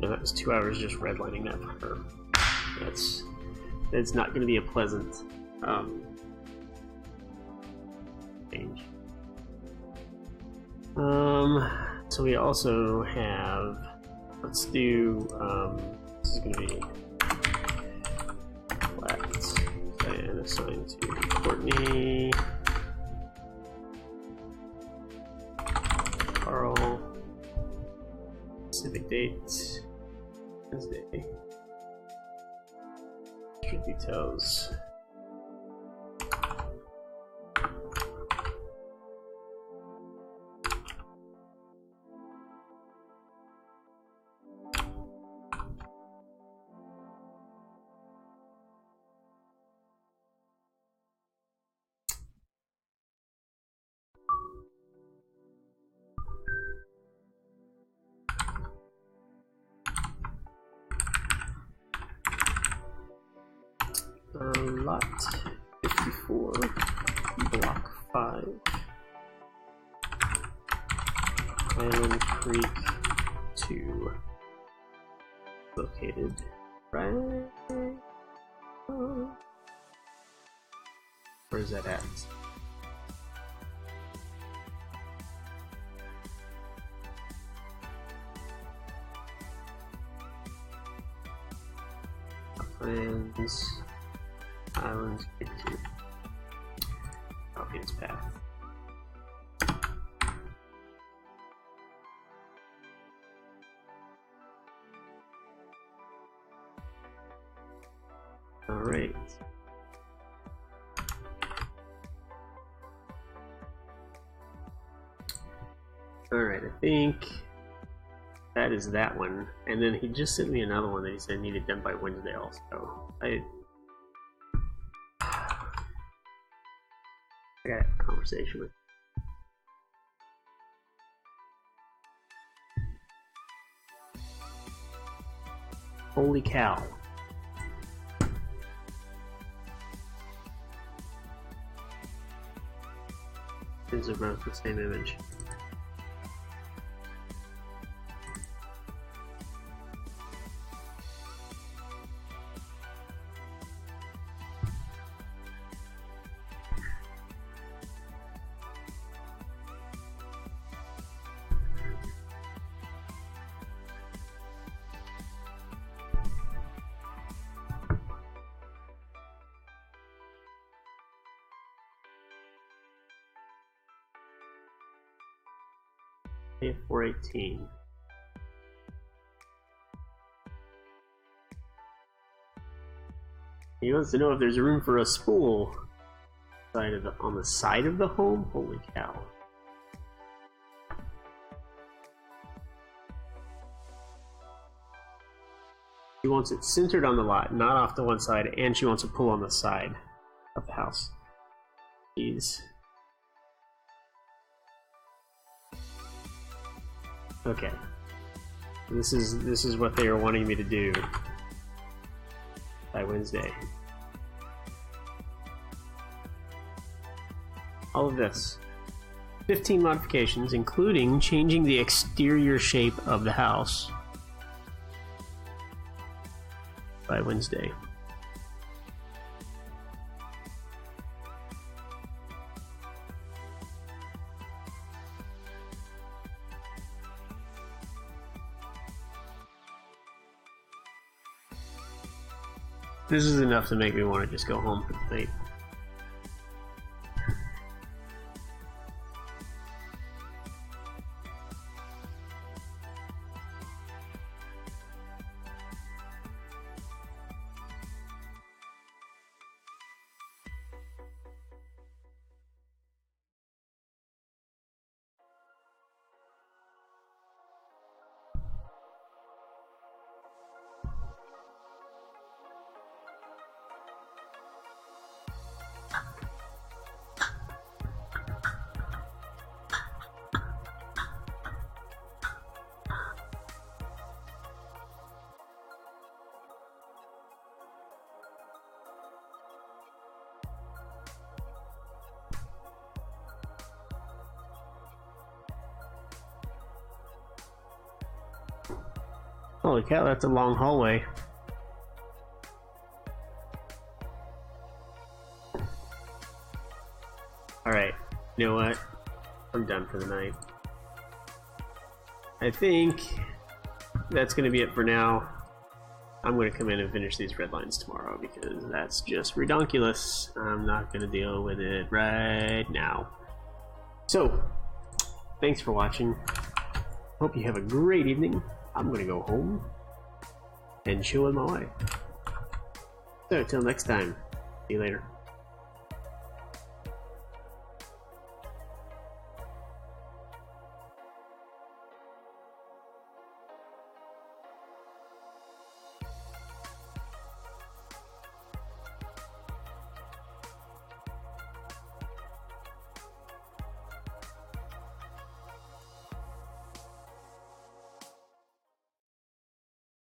Yeah, that was 2 hours just redlining that for her. That's not going to be a pleasant change. So we also have, let's do, this is going to be flat and assigned to Courtney, Carl, specific date, Wednesday, extra details. Lot 54, block 5, Island Creek 2, located right. Where is that at? Friends. Islands Creek 2. Copy its path. Alright. Alright, I think that is that one. And then he just sent me another one that he said needed done by Wednesday also. I got a conversation with. Holy cow. These are both the same image. UE4 He wants to know if there's room for a spool on the side of the home. Holy cow. She wants it centered on the lot, not off to one side, and she wants a pool on the side of the house. Jeez. Okay. This is what they are wanting me to do by Wednesday. all of this. 15 modifications, including changing the exterior shape of the house by Wednesday. This is enough to make me want to just go home for the night. Holy cow, that's a long hallway. Alright, you know what? I'm done for the night. I think that's going to be it for now. I'm going to come in and finish these red lines tomorrow because that's just redonkulous. I'm not going to deal with it right now. So, thanks for watching. Hope you have a great evening. I'm going to go home and chill with my wife. So, until next time, see you later.